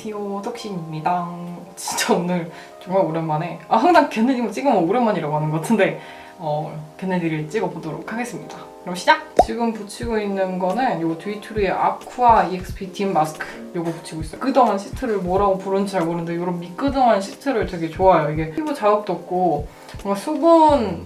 안녕하세요, 덕신입니다. 진짜 오늘 정말 오랜만에 항상 걔네들만 찍으면 오랜만이라고 하는 것 같은데 걔네들을 찍어보도록 하겠습니다. 그럼 시작! 지금 붙이고 있는 거는 요 듀이투르의 아쿠아 EXP 딥 마스크 요거 붙이고 있어요. 미끄덩한 시트를 뭐라고 부르는지 잘 모르는데 이런 미끄덩한 시트를 되게 좋아해요. 이게 피부 자극도 없고 뭔가 수분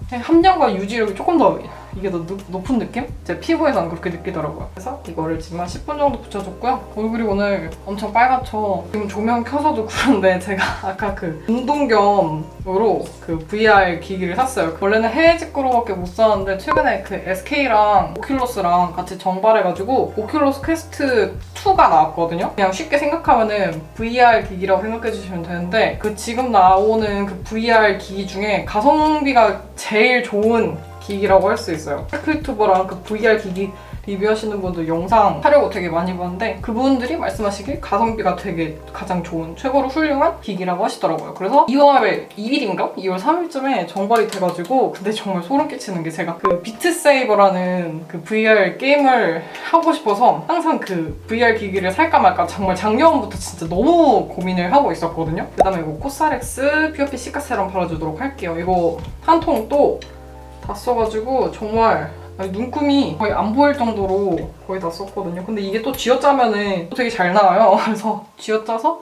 함량과 유지력이 조금 더 이게 더 높은 느낌? 제 피부에서는 그렇게 느끼더라고요. 그래서 이거를 지금 한 10분 정도 붙여줬고요. 얼굴이 오늘 엄청 빨갛죠? 지금 조명 켜서도 그런데 제가 아까 그 운동 겸으로 그 VR 기기를 샀어요. 원래는 해외 직구로밖에 못 샀는데 최근에 그 SK랑 오큘러스랑 같이 정발해가지고 오큘러스 퀘스트 2가 나왔거든요. 그냥 쉽게 생각하면은 VR 기기라고 생각해주시면 되는데 그 지금 나오는 그 VR 기기 중에 가성비가 제일 좋은 기기라고 할 수 있어요. 테크 유튜버랑 그 VR 기기 리뷰하시는 분들 영상 하려고 되게 많이 봤는데 그분들이 말씀하시길 가성비가 되게 가장 좋은 최고로 훌륭한 기기라고 하시더라고요. 그래서 2월 2일인가? 2월 3일쯤에 정발이 돼가지고 근데 정말 소름 끼치는 게 제가 그 비트세이버라는 그 VR 게임을 하고 싶어서 항상 그 VR 기기를 살까 말까 정말 작년부터 진짜 너무 고민을 하고 있었거든요. 그 다음에 이거 코스알엑스 퓨어핏 시카 세럼 발라주도록 할게요. 이거 한 통 또 다 써가지고 정말 눈금이 거의 안 보일 정도로 거의 다 썼거든요. 근데 이게 또 쥐어짜면은 또 되게 잘 나와요. 그래서 쥐어짜서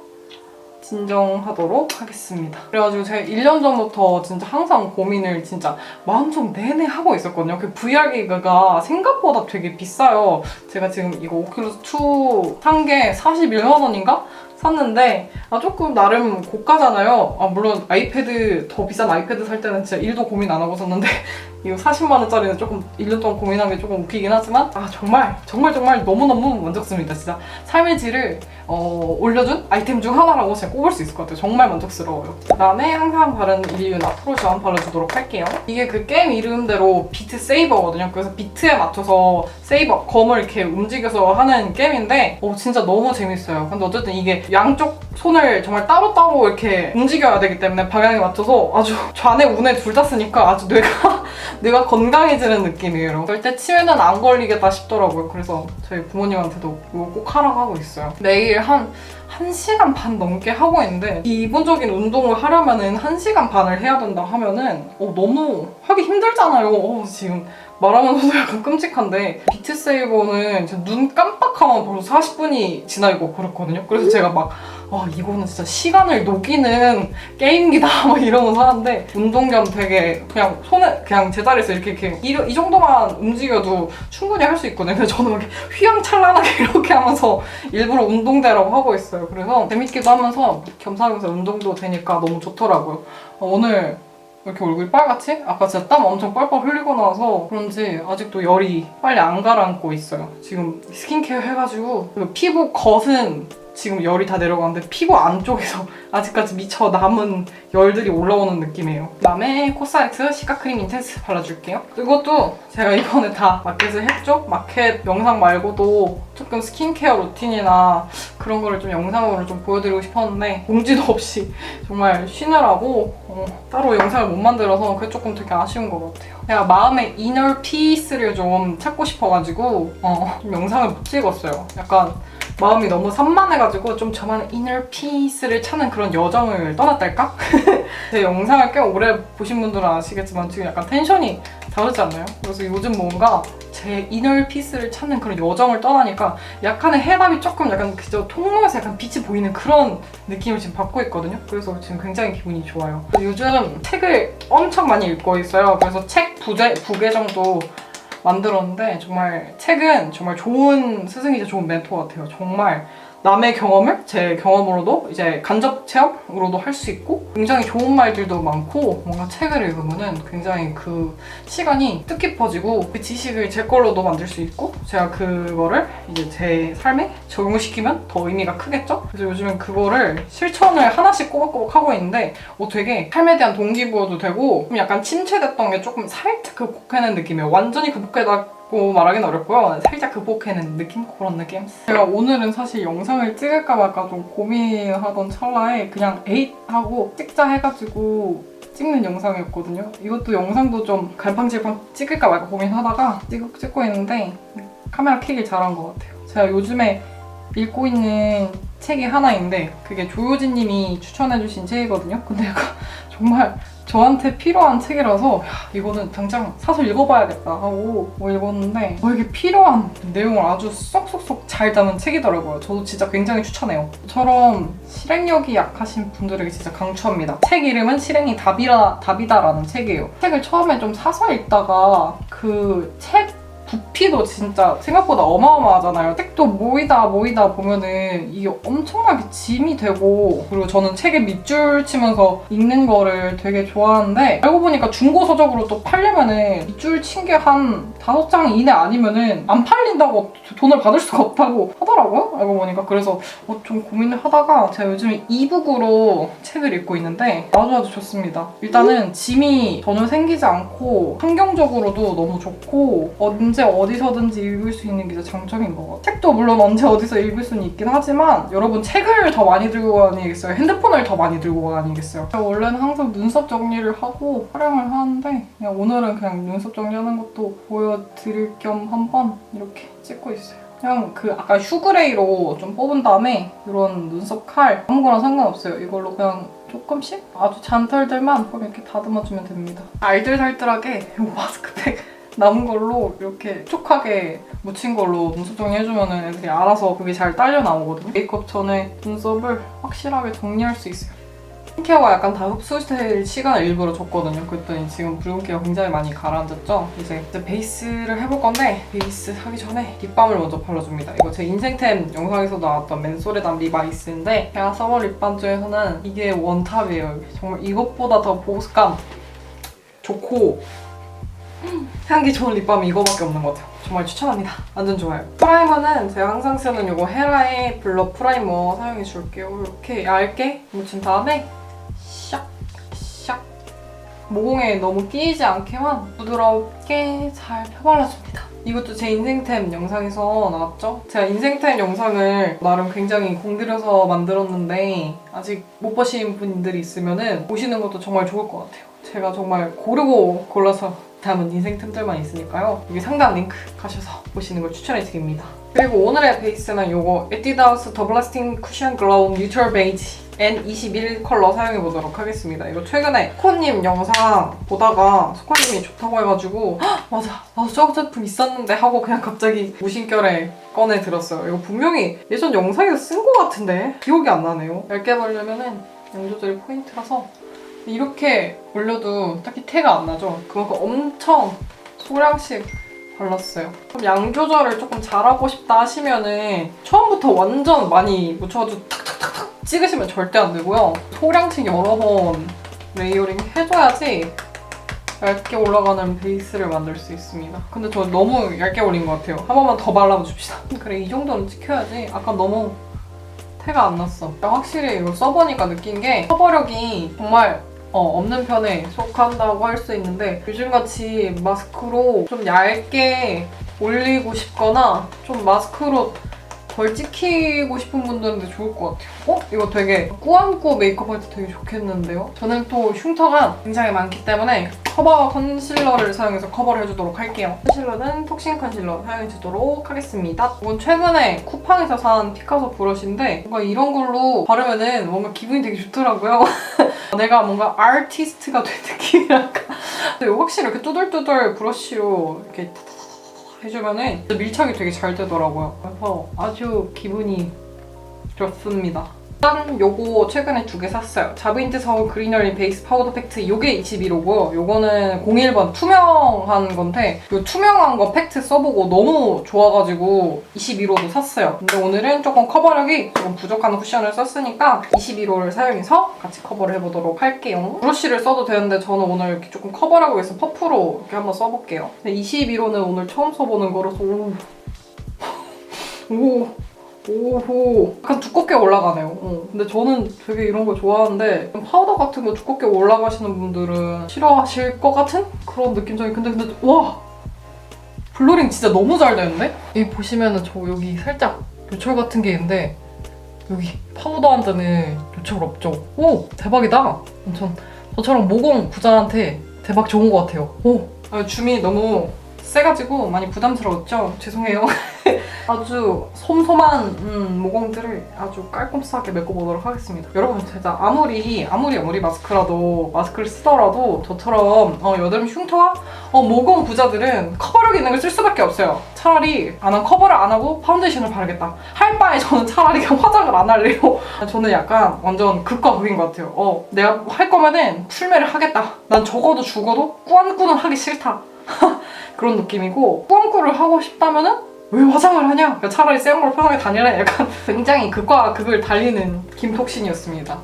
진정하도록 하겠습니다. 그래가지고 제가 1년 전부터 진짜 항상 고민을 진짜 마음속 내내 하고 있었거든요. 그 VR 기기가 생각보다 되게 비싸요. 제가 지금 이거 오큘러스 2 산 게 41만 원인가? 샀는데 조금 나름 고가잖아요. 물론 아이패드 더 비싼 아이패드 살 때는 진짜 1도 고민 안 하고 샀는데 이거 40만 원짜리는 조금 1년 동안 고민한 게 조금 웃기긴 하지만 정말 너무너무 만족스럽습니다. 진짜 삶의 질을 올려준 아이템 중 하나라고 제가 꼽을 수 있을 것 같아요. 정말 만족스러워요. 그다음에 항상 바르는 일리윤 아프로션 발라주도록 할게요. 이게 그 게임 이름대로 비트 세이버거든요. 그래서 비트에 맞춰서 세이버 검을 이렇게 움직여서 하는 게임인데 진짜 너무 재밌어요. 근데 어쨌든 이게 양쪽 손을 정말 따로따로 이렇게 움직여야 되기 때문에 방향에 맞춰서 아주 좌뇌 우뇌 둘 다 쓰니까 아주 뇌가 건강해지는 느낌이에요. 절대 치매는 안 걸리겠다 싶더라고요. 그래서 저희 부모님한테도 이거 꼭 하라고 하고 있어요. 매일 한 1시간 반 넘게 하고 있는데 기본적인 운동을 하려면은 1시간 반을 해야 된다 하면은 너무 하기 힘들잖아요. 지금 말하면서도 약간 끔찍한데 비트세이버는 눈 깜빡하면 벌써 40분이 지나 있고 그렇거든요. 그래서 제가 막 이거는 진짜 시간을 녹이는 게임기다 막 이러면서 하는데 운동 겸 되게 그냥 손에 그냥 제자리에서 이렇게 이 정도만 움직여도 충분히 할 수 있거든요. 근데 저는 막 휘황찬란하게 이렇게 하면서 일부러 운동되라고 하고 있어요. 그래서 재밌기도 하면서 겸사겸사 운동도 되니까 너무 좋더라고요. 오늘 왜 이렇게 얼굴이 빨갛지? 아까 진짜 땀 엄청 뻘뻘 흘리고 나서 그런지 아직도 열이 빨리 안 가라앉고 있어요. 지금 스킨케어 해가지고 피부 겉은 지금 열이 다 내려가는데 피부 안쪽에서 아직까지 미쳐 남은 열들이 올라오는 느낌이에요. 그다음에 코스알엑스 시카크림 인텐스 발라줄게요. 이것도 제가 이번에 다 마켓을 했죠? 마켓 영상 말고도 조금 스킨케어 루틴이나 그런 거를 좀 영상으로 좀 보여드리고 싶었는데 공지도 없이 정말 쉬느라고 따로 영상을 못 만들어서 그게 조금 되게 아쉬운 것 같아요. 제가 마음의 이너 피스를 좀 찾고 싶어가지고 좀 영상을 못 찍었어요. 약간 마음이 너무 산만해가지고 좀 저만의 이너 피스를 찾는 그런 여정을 떠났달까? 제 영상을 꽤 오래 보신 분들은 아시겠지만 지금 약간 텐션이 다르지 않나요? 그래서 요즘 뭔가 제 이너 피스를 찾는 그런 여정을 떠나니까 약간의 해답이 조금 약간 그저 통로에서 약간 빛이 보이는 그런 느낌을 지금 받고 있거든요. 그래서 지금 굉장히 기분이 좋아요. 요즘 책을 엄청 많이 읽고 있어요. 그래서 책 부개 정도 만들었는데 정말 책은 정말 좋은 스승이자 좋은 멘토 같아요. 정말 남의 경험을 제 경험으로도 이제 간접 체험으로도 할 수 있고 굉장히 좋은 말들도 많고 뭔가 책을 읽으면은 굉장히 그 시간이 뜻깊어지고 그 지식을 제 걸로도 만들 수 있고 제가 그거를 이제 제 삶에 적용시키면 더 의미가 크겠죠? 그래서 요즘엔 그거를 실천을 하나씩 꼬박꼬박 하고 있는데 되게 삶에 대한 동기부여도 되고 좀 약간 침체됐던 게 조금 살짝 극복해낸 느낌이에요. 완전히 극복해놨고 말하기는 어렵고요. 살짝 극복해낸 느낌? 그런 느낌? 제가 오늘은 사실 영상을 찍을까 말까 좀 고민하던 찰나에 그냥 에잇 하고 찍자 해가지고 찍는 영상이었거든요. 이것도 영상도 좀 갈팡질팡 찍을까 말까 고민하다가 찍고 있는데 카메라 킥을 잘한 것 같아요. 제가 요즘에 읽고 있는 책이 하나 있는데 그게 조효진 님이 추천해주신 책이거든요. 근데 약간 정말 저한테 필요한 책이라서 야, 이거는 당장 사서 읽어봐야겠다 하고 읽었는데 이게 필요한 내용을 아주 쏙쏙쏙 잘 담은 책이더라고요. 저도 진짜 굉장히 추천해요. 저처럼 실행력이 약하신 분들에게 진짜 강추합니다. 책 이름은 실행이 답이다라는 책이에요. 책을 처음에 좀 사서 읽다가 그 책 부피도 진짜 생각보다 어마어마하잖아요. 책도 모이다 보면은 이게 엄청나게 짐이 되고, 그리고 저는 책에 밑줄 치면서 읽는 거를 되게 좋아하는데 알고 보니까 중고 서적으로 또 팔려면은 밑줄 친 게 한 5장 이내 아니면은 안 팔린다고 돈을 받을 수가 없다고 하더라고요. 알고 보니까. 그래서 좀 고민을 하다가 제가 요즘에 이북으로 책을 읽고 있는데 아주 좋습니다. 일단은 짐이 전혀 생기지 않고 환경적으로도 너무 좋고 언제 어디서든지 읽을 수 있는 게 진짜 장점인 것 같아요. 책도 물론 언제 어디서 읽을 수는 있긴 하지만 여러분 책을 더 많이 들고 다니겠어요? 핸드폰을 더 많이 들고 다니겠어요? 제가 원래는 항상 눈썹 정리를 하고 촬영을 하는데 그냥 오늘은 그냥 눈썹 정리하는 것도 보여드릴 겸 한번 이렇게 찍고 있어요. 그냥 그 아까 휴그레이로 좀 뽑은 다음에 이런 눈썹 칼 아무거나 상관없어요. 이걸로 그냥 조금씩 아주 잔털들만 이렇게 다듬어주면 됩니다. 알뜰살뜰하게 이 마스크팩 남은 걸로 이렇게 촉촉하게 묻힌 걸로 눈썹 정리해주면 애들이 알아서 그게 잘 딸려 나오거든요. 메이크업 전에 눈썹을 확실하게 정리할 수 있어요. 스킨케어가 약간 다 흡수될 시간을 일부러 줬거든요. 그랬더니 지금 붉은기가 굉장히 많이 가라앉았죠? 이제 베이스를 해볼 건데 베이스 하기 전에 립밤을 먼저 발라줍니다. 이거 제 인생템 영상에서 나왔던 맨소레담 립아이스인데 제가 써본 립밤 중에서는 이게 원탑이에요. 정말 이것보다 더 보습감 좋고 향기 좋은 립밤이 이거밖에 없는 것 같아요. 정말 추천합니다. 완전 좋아요. 프라이머는 제가 항상 쓰는 이거 헤라의 블러 프라이머 사용해줄게요. 이렇게 얇게 묻힌 다음에 샥 모공에 너무 끼이지 않게만 부드럽게 잘 펴발라줍니다. 이것도 제 인생템 영상에서 나왔죠? 제가 인생템 영상을 나름 굉장히 공들여서 만들었는데 아직 못 보신 분들이 있으면 보시는 것도 정말 좋을 것 같아요. 제가 정말 고르고 골라서 담은 인생템들만 있으니까요. 여기 상단 링크 가셔서 보시는 걸 추천해드립니다. 그리고 오늘의 베이스는 이거 에뛰드하우스 더 블라스팅 쿠션 글로우 뉴트럴 베이지 N21 컬러 사용해보도록 하겠습니다. 이거 최근에 스코님 영상 보다가 스코님이 좋다고 해가지고 맞아 나도 저거 제품 있었는데 하고 그냥 갑자기 무심결에 꺼내 들었어요. 이거 분명히 예전 영상에서 쓴 것 같은데 기억이 안 나네요. 얇게 바르려면 양 조절이 포인트라서 이렇게 올려도 딱히 티가 안 나죠? 그만큼 엄청 소량씩 발랐어요. 그럼 양 조절을 조금 잘하고 싶다 하시면은 처음부터 완전 많이 묻혀가지고 탁탁탁탁 찍으시면 절대 안 되고요. 소량씩 여러 번 레이어링 해줘야지 얇게 올라가는 베이스를 만들 수 있습니다. 근데 저 너무 얇게 올린 것 같아요. 한 번만 더 발라줍시다. 그래 이 정도는 찍혀야지. 아까 너무 티가 안 났어. 확실히 이거 써보니까 느낀 게 커버력이 정말 없는 편에 속한다고 할 수 있는데 요즘같이 마스크로 좀 얇게 올리고 싶거나 좀 마스크로 덜 찍히고 싶은 분들한테 좋을 것 같아요. 이거 되게 꾸안꾸 메이크업 할 때 되게 좋겠는데요? 저는 또 흉터가 굉장히 많기 때문에 커버 컨실러를 사용해서 커버를 해주도록 할게요. 컨실러는 톡신 컨실러 사용해주도록 하겠습니다. 이건 최근에 쿠팡에서 산 피카소 브러쉬인데 뭔가 이런 걸로 바르면은 뭔가 기분이 되게 좋더라고요. 내가 뭔가 아티스트가 된 느낌이랄까. 근데 확실히 이렇게 뚜들뚜들 브러쉬로 이렇게 해주면은 밀착이 되게 잘 되더라고요. 그래서 아주 기분이 좋습니다. 일단 요거 최근에 2개 샀어요. 자빈트 서울 그리너리 베이스 파우더 팩트 요게 21호고요. 요거는 01번 투명한 건데 요 투명한 거 팩트 써보고 너무 좋아가지고 21호도 샀어요. 근데 오늘은 조금 커버력이 조금 부족한 쿠션을 썼으니까 21호를 사용해서 같이 커버를 해보도록 할게요. 브러쉬를 써도 되는데 저는 오늘 이렇게 조금 커버력을 위해서 퍼프로 이렇게 한번 써볼게요. 근데 21호는 오늘 처음 써보는 거라서 오호 약간 두껍게 올라가네요. 근데 저는 되게 이런 거 좋아하는데 파우더 같은 거 두껍게 올라가시는 분들은 싫어하실 것 같은 그런 느낌적인 근데 와 블러링 진짜 너무 잘 되는데? 여기 보시면은 저 여기 살짝 요철 같은 게 있는데 여기 파우더 한 데는 요철 없죠? 오 대박이다. 전 저처럼 모공 부자한테 대박 좋은 것 같아요. 줌이 너무 세가지고 많이 부담스러웠죠? 죄송해요. 아주 솜솜한 모공들을 아주 깔끔하게 메꿔보도록 하겠습니다. 여러분 진짜 아무리 마스크라도 마스크를 쓰더라도 저처럼 여드름 흉터와 모공 부자들은 커버력 있는 걸 쓸 수밖에 없어요. 차라리 나는 커버를 안 하고 파운데이션을 바르겠다 할 바에 저는 차라리 그냥 화장을 안 할래요. 저는 약간 완전 극과 극인 것 같아요. 내가 할 거면은 풀메를 하겠다. 난 적어도 죽어도 꾸안꾸는 하기 싫다. 그런 느낌이고, 꾸안꾸를 하고 싶다면은 왜 화장을 하냐? 그러니까 차라리 세럼으로 편하게 다닐래? 약간 굉장히 극과 극을 달리는 김톡신이었습니다.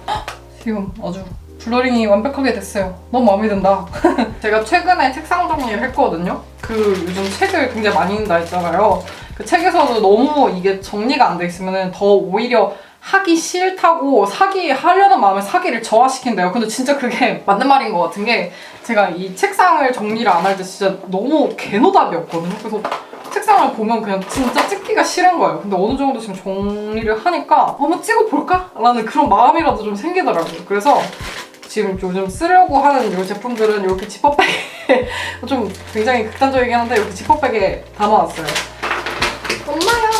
지금 아주 블러링이 완벽하게 됐어요. 너무 마음에 든다. 제가 최근에 책상 정리를 했거든요. 요즘 책을 굉장히 많이 읽는다 했잖아요. 그 책에서도 너무 이게 정리가 안 돼 있으면 더 오히려 하기 싫다고 하려는 마음에 사기를 저하시킨대요. 근데 진짜 그게 맞는 말인 것 같은 게, 제가 이 책상을 정리를 안 할 때 진짜 너무 개노답이었거든요. 그래서 책상을 보면 그냥 진짜 찍기가 싫은 거예요. 근데 어느 정도 지금 정리를 하니까 한번 찍어볼까? 라는 그런 마음이라도 좀 생기더라고요. 그래서 지금 요즘 쓰려고 하는 이 제품들은 이렇게 지퍼백에 좀 굉장히 극단적이긴 한데 이렇게 지퍼백에 담아왔어요. 엄마야!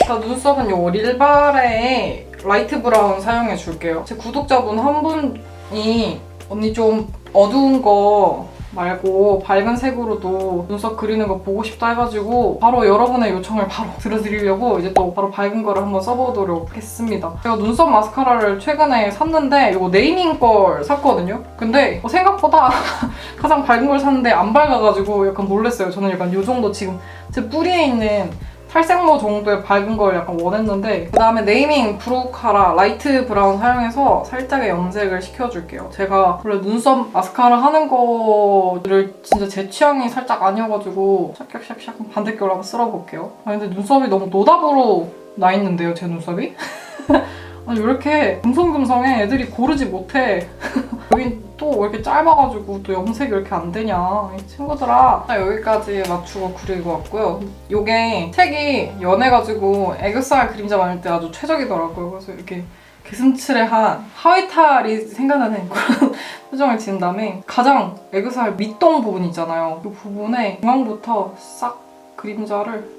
자, 눈썹은 요 릴바레의 라이트 브라운 사용해 줄게요. 제 구독자분 한 분이 언니 좀 어두운 거 말고 밝은 색으로도 눈썹 그리는 거 보고 싶다 해가지고 바로 여러분의 요청을 바로 들어드리려고 이제 또 바로 밝은 거를 한번 써보도록 했습니다. 제가 눈썹 마스카라를 최근에 샀는데 이거 네이밍 걸 샀거든요. 근데 생각보다 가장 밝은 걸 샀는데 안 밝아가지고 약간 놀랐어요. 저는 약간 요 정도 지금 제 뿌리에 있는 탈색모 정도의 밝은 걸 약간 원했는데, 그 다음에 네이밍 브로카라 라이트 브라운 사용해서 살짝의 염색을 시켜줄게요. 제가 원래 눈썹 마스카라 하는 거를 진짜 제 취향이 살짝 아니어가지고 샥샥샥샥 반대쪽으로 한번 쓸어볼게요. 근데 눈썹이 너무 노답으로 나 있는데요, 제 눈썹이? 아니, 왜 이렇게 금성금성해? 애들이 고르지 못해. 여긴 또 왜 이렇게 짧아가지고 또 염색이 왜 이렇게 안 되냐, 이 친구들아. 여기까지 맞추고 그리고 왔고요. 요게 색이 연해가지고 애교살 그림자 만들 때 아주 최적이더라고요. 그래서 이렇게 개슴츠레한 하회탈이 생각나는 그런 표정을 지은 다음에 가장 애교살 밑동 부분 있잖아요. 이 부분에 중앙부터 싹 그림자를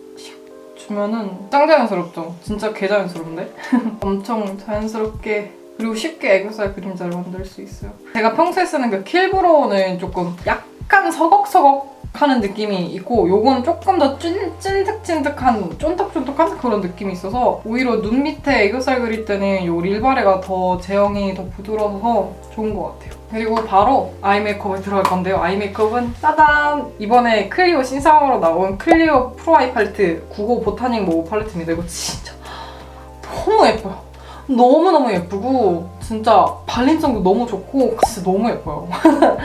주면은 짱 자연스럽죠? 진짜 개 자연스럽네? 엄청 자연스럽게 그리고 쉽게 애교살 그림자를 만들 수 있어요. 제가 평소에 쓰는 그 킬브로우는 조금 약간 서걱서걱 하는 느낌이 있고, 요건 조금 더 찐득찐득한 쫀득쫀득한 그런 느낌이 있어서 오히려 눈 밑에 애교살 그릴 때는 요 릴바레가 더 제형이 더 부드러워서 좋은 것 같아요. 그리고 바로 아이 메이크업에 들어갈 건데요. 아이 메이크업은 짜잔! 이번에 클리오 신상으로 나온 클리오 프로 아이 팔레트 95 보타닉 모브 팔레트입니다. 이거 진짜 너무 예뻐요. 너무너무 예쁘고 진짜 발림성도 너무 좋고 진짜 너무 예뻐요.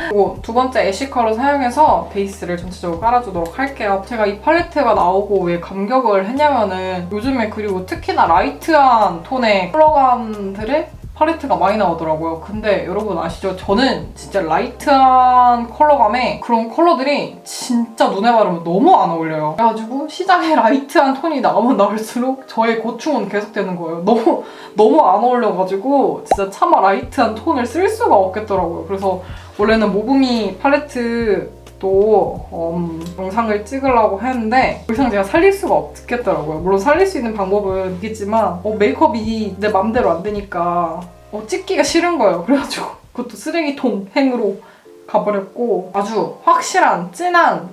그리고 두 번째 애쉬 컬러 사용해서 베이스를 전체적으로 깔아주도록 할게요. 제가 이 팔레트가 나오고 왜 감격을 했냐면은 요즘에 그리고 특히나 라이트한 톤의 컬러감들의 팔레트가 많이 나오더라고요. 근데 여러분 아시죠? 저는 진짜 라이트한 컬러감에 그런 컬러들이 진짜 눈에 바르면 너무 안 어울려요. 그래가지고 시장에 라이트한 톤이 나오면 나올수록 저의 고충은 계속되는 거예요. 너무 안 어울려가지고 진짜 차마 라이트한 톤을 쓸 수가 없겠더라고요. 그래서 원래는 모브미 팔레트 영상을 찍으려고 했는데 더 이상 제가 살릴 수가 없겠더라고요. 물론 살릴 수 있는 방법은 있겠지만 메이크업이 내 맘대로 안 되니까 찍기가 싫은 거예요. 그래가지고 그것도 쓰레기통 행으로 가버렸고, 아주 확실한 찐한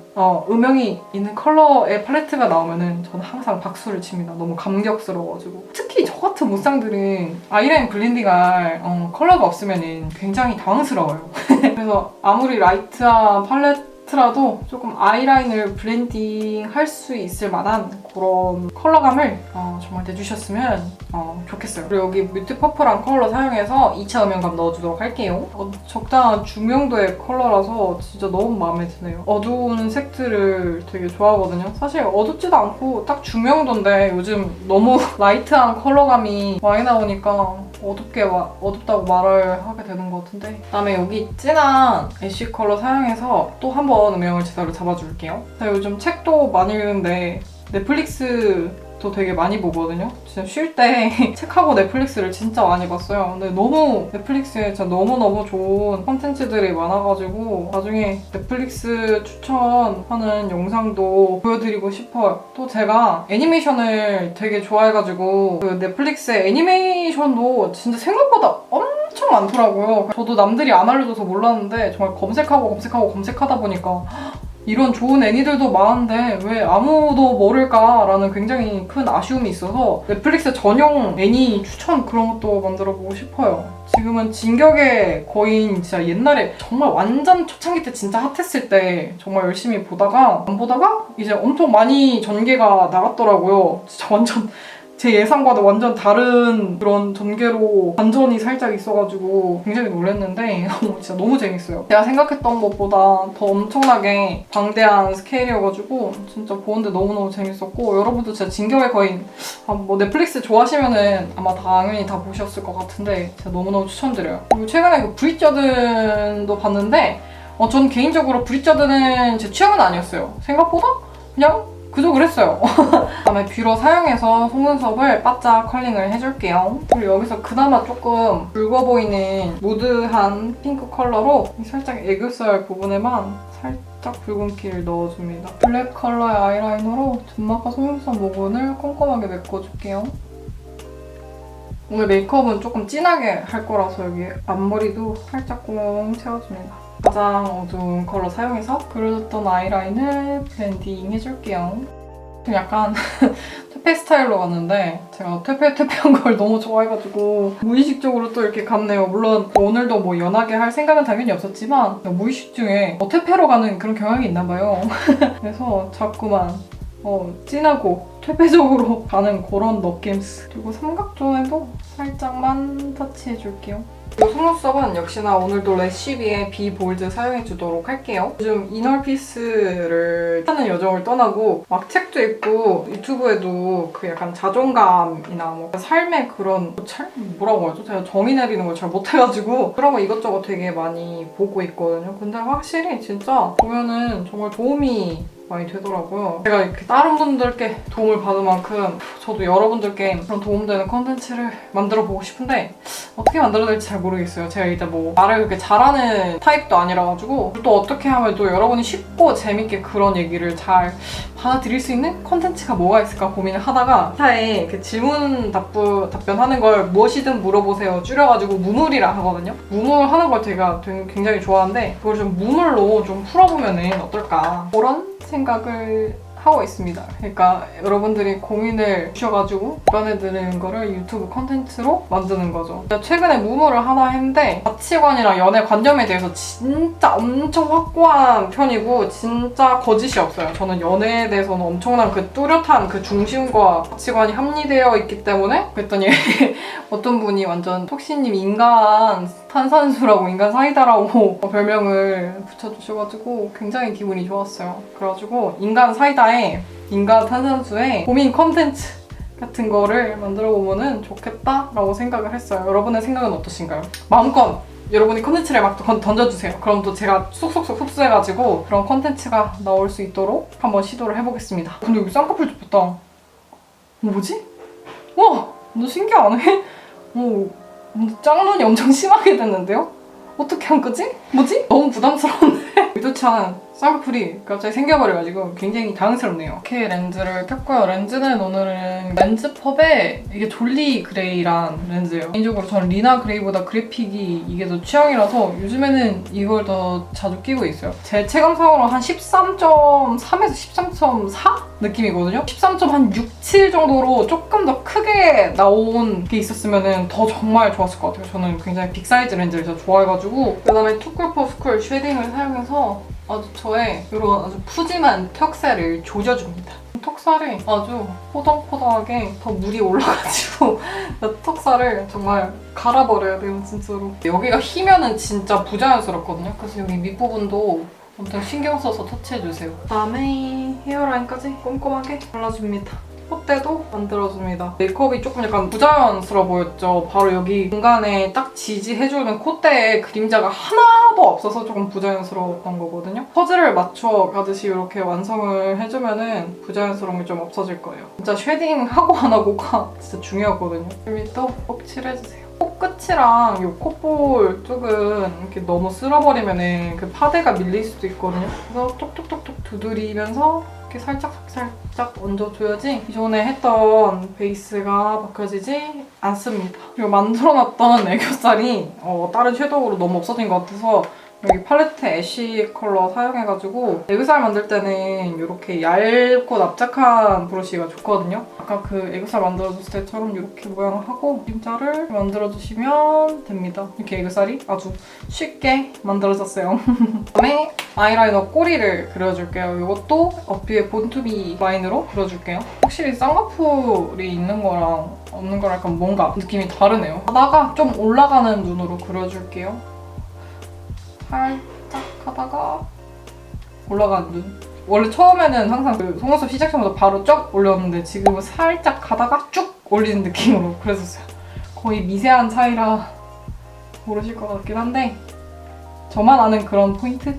음영이 있는 컬러의 팔레트가 나오면은 저는 항상 박수를 칩니다. 너무 감격스러워가지고. 특히 저 같은 무쌍들은 아이라인 블렌딩할 컬러가 없으면은 굉장히 당황스러워요. 그래서 아무리 라이트한 팔레트라도 조금 아이라인을 블렌딩 할 수 있을 만한 그런 컬러감을 정말 내주셨으면 좋겠어요. 그리고 여기 뮤트 퍼플한 컬러 사용해서 2차 음영감 넣어주도록 할게요. 적당한 중명도의 컬러라서 진짜 너무 마음에 드네요. 어두운 색들을 되게 좋아하거든요. 사실 어둡지도 않고 딱 중명도인데 요즘 너무 라이트한 컬러감이 많이 나오니까 어둡다고 말을 하게 되는 것 같은데, 그다음에 여기 진한 애쉬 컬러 사용해서 또 한 번 음영을 제대로 잡아줄게요. 제가 요즘 책도 많이 읽는데 넷플릭스 넷플릭스도 되게 많이 보거든요. 진짜 쉴 때 책하고 넷플릭스를 진짜 많이 봤어요. 근데 너무 넷플릭스에 진짜 너무너무 좋은 콘텐츠들이 많아가지고 나중에 넷플릭스 추천하는 영상도 보여드리고 싶어요. 또 제가 애니메이션을 되게 좋아해가지고 그 넷플릭스의 애니메이션도 진짜 생각보다 엄청 많더라고요. 저도 남들이 안 알려줘서 몰랐는데 정말 검색하다 보니까 이런 좋은 애니들도 많은데 왜 아무도 모를까라는 굉장히 큰 아쉬움이 있어서 넷플릭스 전용 애니 추천 그런 것도 만들어보고 싶어요. 지금은 진격의 거인 진짜 옛날에 정말 완전 초창기 때 진짜 핫했을 때 정말 열심히 보다가 안 보다가 이제 엄청 많이 전개가 나갔더라고요. 진짜 완전 제 예상과도 완전 다른 그런 전개로 반전이 살짝 있어가지고 굉장히 놀랐는데 진짜 너무 재밌어요. 제가 생각했던 것보다 더 엄청나게 방대한 스케일이어가지고 진짜 보는데 너무너무 재밌었고 여러분도 진짜 진격의 거인 뭐 넷플릭스 좋아하시면은 아마 당연히 다 보셨을 것 같은데 진짜 너무너무 추천드려요. 그리고 최근에 그 브릿저든도 봤는데 전 개인적으로 브릿저든은 제 취향은 아니었어요. 생각보다 그냥 그저 그랬어요. 그다음에 뷰러 사용해서 속눈썹을 바짝 컬링을 해줄게요. 그리고 여기서 그나마 조금 붉어 보이는 무드한 핑크 컬러로 살짝 애교살 부분에만 살짝 붉은기를 넣어줍니다. 블랙 컬러의 아이라이너로 점막과 속눈썹 모근을 꼼꼼하게 메꿔줄게요. 오늘 메이크업은 조금 진하게 할 거라서 여기 앞머리도 살짝 꽁 채워줍니다. 가장 어두운 컬러 사용해서 그려줬던 아이라인을 블렌딩 해줄게요. 좀 약간 퇴폐 스타일로 갔는데 제가 퇴폐한 걸 너무 좋아해가지고 무의식적으로 또 이렇게 갔네요. 물론 오늘도 뭐 연하게 할 생각은 당연히 없었지만 무의식 중에 퇴폐로 가는 그런 경향이 있나 봐요. 그래서 자꾸만 진하고 퇴폐적으로 가는 그런 느낌. 그리고 삼각존에도 살짝만 터치해줄게요. 이 속눈썹은 역시나 오늘도 레시비의 비볼드 사용해주도록 할게요. 요즘 이너피스를 하는 여정을 떠나고 막 책도 읽고 유튜브에도 그 약간 자존감이나 뭐 삶의 그런 뭐라고 하죠? 제가 정의 내리는 걸 잘 못해가지고 그런 거 이것저것 되게 많이 보고 있거든요. 근데 확실히 진짜 보면은 정말 도움이 많이 되더라고요. 제가 이렇게 다른 분들께 도움을 받은 만큼 저도 여러분들께 그런 도움되는 컨텐츠를 만들어보고 싶은데 어떻게 만들어야 될지 잘 모르겠어요. 제가 일단 뭐 말을 그렇게 잘하는 타입도 아니라가지고 또 어떻게 하면 또 여러분이 쉽고 재밌게 그런 얘기를 잘 받아들일 수 있는 컨텐츠가 뭐가 있을까 고민을 하다가 차에 그 질문 답변하는 걸 무엇이든 물어보세요 줄여가지고 무물이라 하거든요. 무물하는 걸 제가 굉장히 좋아하는데 그걸 좀 무물로 좀 풀어보면 어떨까 그런 생각을 하고 있습니다. 그러니까 여러분들이 고민을 주셔가지고 답변해드리는 거를 유튜브 컨텐츠로 만드는 거죠. 최근에 무물을 하나 했는데 가치관이랑 연애 관념에 대해서 진짜 엄청 확고한 편이고 진짜 거짓이 없어요. 저는 연애에 대해서는 엄청난 그 뚜렷한 그 중심과 가치관이 합리되어 있기 때문에 그랬더니 어떤 분이 완전 톡시님 인간 탄산수라고 인간 사이다라고 별명을 붙여주셔가지고 굉장히 기분이 좋았어요. 그래가지고 인간 사이다에 인간 탄산수에 고민 컨텐츠 같은 거를 만들어보면 좋겠다라고 생각을 했어요. 여러분의 생각은 어떠신가요? 마음껏 여러분이 컨텐츠를 막 던져주세요. 그럼 또 제가 쏙쏙쏙 흡수해가지고 그런 컨텐츠가 나올 수 있도록 한번 시도를 해보겠습니다. 근데 여기 쌍꺼풀 줬다. 뭐지? 와! 너 신기하네? 짝눈이 엄청 심하게 됐는데요? 어떻게 한 거지? 뭐지? 너무 부담스러운데? 의도치 않은 쌍꺼풀이 갑자기 생겨버려가지고 굉장히 당황스럽네요. 이렇게 렌즈를 켰고요. 렌즈는 오늘은 렌즈펍의 이게 졸리 그레이란 렌즈예요. 개인적으로 저는 리나 그레이보다 그래픽이 이게 더 취향이라서 요즘에는 이걸 더 자주 끼고 있어요. 제 체감상으로 한 13.3에서 13.4 느낌이거든요. 13.6, 7 정도로 조금 더 크게 나온 게 있었으면 더 정말 좋았을 것 같아요. 저는 굉장히 빅사이즈 렌즈를 진짜 좋아해가지고 그다음에 투쿨포스쿨 쉐딩을 사용해서 아주 저의 이런 아주 푸짐한 턱살을 조져줍니다. 턱살이 아주 포동포동하게 더 물이 올라가지고 턱살을 정말 갈아버려야 돼요, 진짜로. 여기가 휘면은 진짜 부자연스럽거든요. 그래서 여기 밑부분도 엄청 신경 써서 터치해주세요. 그다음에 헤어라인까지 꼼꼼하게 발라줍니다. 콧대도 만들어줍니다. 메이크업이 조금 약간 부자연스러워 보였죠? 바로 여기 중간에 딱 지지해주는 콧대에 그림자가 하나도 없어서 조금 부자연스러웠던 거거든요. 퍼즐을 맞춰가듯이 이렇게 완성을 해주면은 부자연스러움이 좀 없어질 거예요. 진짜 쉐딩하고 안 하고가 진짜 중요하거든요. 여기도 꼭 칠해주세요. 코끝이랑 이 콧볼 쪽은 이렇게 너무 쓸어버리면은 그 파데가 밀릴 수도 있거든요. 그래서 톡톡톡톡 두드리면서 이렇게 살짝 얹어줘야지 기존에 했던 베이스가 벗겨지지 않습니다. 그리고 만들어놨던 애교살이 다른 섀도우로 너무 없어진 것 같아서 여기 팔레트 애쉬 컬러 사용해가지고 애교살 만들 때는 이렇게 얇고 납작한 브러쉬가 좋거든요. 아까 그 애교살 만들어줬을 때처럼 이렇게 모양을 하고 그림자를 만들어주시면 됩니다. 이렇게 애교살이 아주 쉽게 만들어졌어요. 그다음에 아이라이너 꼬리를 그려줄게요. 이것도 어피의 본투비 라인으로 그려줄게요. 확실히 쌍꺼풀이 있는 거랑 없는 거랑 약간 뭔가 느낌이 다르네요. 하다가 좀 올라가는 눈으로 그려줄게요. 살짝 하다가 올라가는 눈. 원래 처음에는 항상 그 속눈썹 시작 전부터 바로 쫙 올렸는데 지금은 살짝 하다가 쭉 올리는 느낌으로 그려줬어요. 거의 미세한 차이라 모르실 것 같긴 한데 저만 아는 그런 포인트?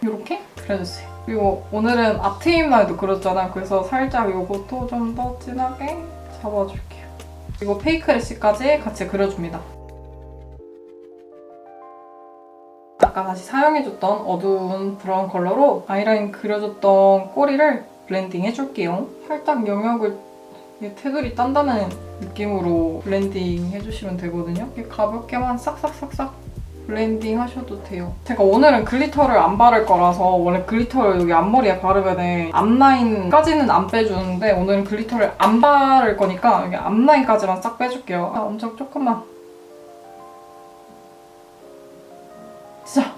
이렇게 그려줬어요. 그리고 오늘은 아트 힙라인도 그렸잖아요. 그래서 살짝 이것도 좀 더 진하게 잡아줄게요. 그리고 페이크 래쉬까지 같이 그려줍니다. 아까 다시 사용해줬던 어두운 브라운 컬러로 아이라인 그려줬던 꼬리를 블렌딩 해줄게요. 살짝 영역을 테두리 딴다는 느낌으로 블렌딩 해주시면 되거든요. 이렇게 가볍게만 싹싹싹싹 블렌딩 하셔도 돼요. 제가 오늘은 글리터를 안 바를 거라서 원래 글리터를 여기 앞머리에 바르면 앞라인까지는 안 빼주는데 오늘은 글리터를 안 바를 거니까 여기 앞라인까지만 싹 빼줄게요. 엄청 조금만. 진짜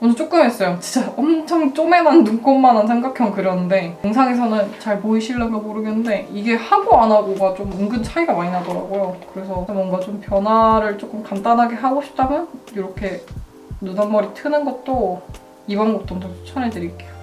완전 조금 했어요. 진짜 엄청 쪼매난 눈곱만한 삼각형 그렸는데 영상에서는 잘 보이실려나 모르겠는데 이게 하고 안 하고가 좀 은근 차이가 많이 나더라고요. 그래서 뭔가 좀 변화를 조금 간단하게 하고 싶다면 이렇게 눈 앞머리 트는 것도 이 방법도 엄청 추천해드릴게요.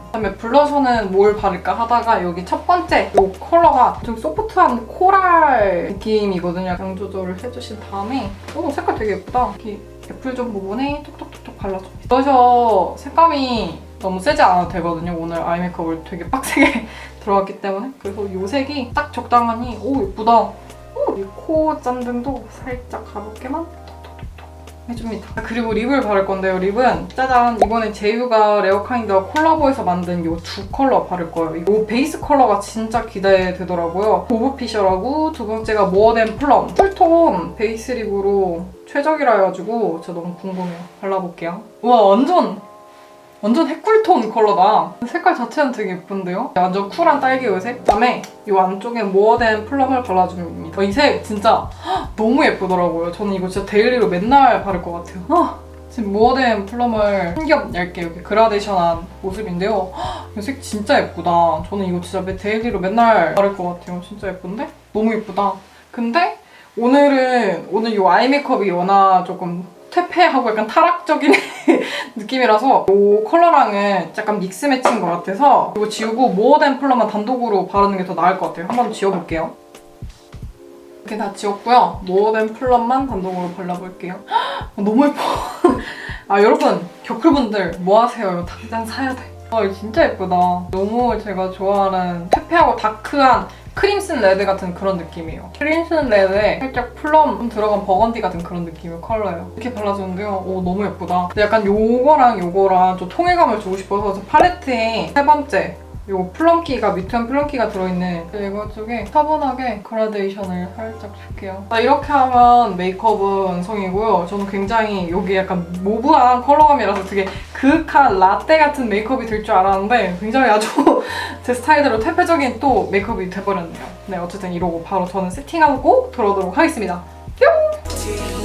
그다음에 블러셔는 뭘 바를까 하다가 여기 첫 번째 이 컬러가 좀 소프트한 코랄 느낌이거든요. 양 조절을 해주신 다음에 색깔 되게 예쁘다. 이렇게 애플존 부분에 톡톡톡톡 발라줍니다. 블러셔 색감이 너무 세지 않아도 되거든요. 오늘 아이 메이크업을 되게 빡세게 들어갔기 때문에. 그래서 이 색이 딱 적당하니 예쁘다. 이 코 잔등도 살짝 가볍게만 해줍니다. 그리고 립을 바를 건데요. 립은 짜잔! 이번에 제유가 레어카인드와 콜라보해서 만든 이 두 컬러 바를 거예요. 이 베이스 컬러가 진짜 기대되더라고요. 보브피셔라고 두 번째가 모어댄 플럼. 쿨톤 베이스 립으로 최적이라 해가지고 진짜 너무 궁금해요. 발라볼게요. 우와 완전 핵쿨톤 컬러다. 색깔 자체는 되게 예쁜데요? 완전 쿨한 딸기 의색. 그다음에 이 안쪽에 모어댄 플럼을 발라줍니다. 이 색 진짜 너무 예쁘더라고요. 저는 이거 진짜 데일리로 맨날 바를 것 같아요. 지금 모어댄 플럼을 한 겹 얇게 이렇게 그라데이션한 모습인데요. 이 색 진짜 예쁘다. 저는 이거 진짜 데일리로 맨날 바를 것 같아요. 진짜 예쁜데? 너무 예쁘다. 근데 오늘 이 아이 메이크업이 워낙 조금 퇴폐하고 약간 타락적인 느낌이라서 이 컬러랑은 약간 믹스 매치인 것 같아서 이거 지우고 모어댄 플럼만 단독으로 바르는 게 더 나을 것 같아요. 한번 지워볼게요. 이렇게 다 지웠고요. 모어댄 플럼만 단독으로 발라볼게요. 너무 예뻐. 여러분 겨클분들 뭐 하세요? 이거 당장 사야 돼. 이거 진짜 예쁘다. 너무 제가 좋아하는 퇴폐하고 다크한 크림슨 레드 같은 그런 느낌이에요. 크림슨 레드에 살짝 플럼 좀 들어간 버건디 같은 그런 느낌의 컬러예요. 이렇게 발라주는데요. 너무 예쁘다. 근데 약간 요거랑 좀 통일감을 주고 싶어서 완파레트에 세 번째 요 플럼키가 뮤트한 플럼키가 들어있는 이거 쪽에 차분하게 그라데이션을 살짝 줄게요. 이렇게 하면 메이크업은 완성이고요. 저는 굉장히 여기 약간 모브한 컬러감이라서 되게 그윽한 라떼 같은 메이크업이 될 줄 알았는데 굉장히 아주 제 스타일대로 퇴폐적인 또 메이크업이 돼버렸네요. 네, 어쨌든 이러고 바로 저는 세팅하고 들어오도록 하겠습니다. 뿅!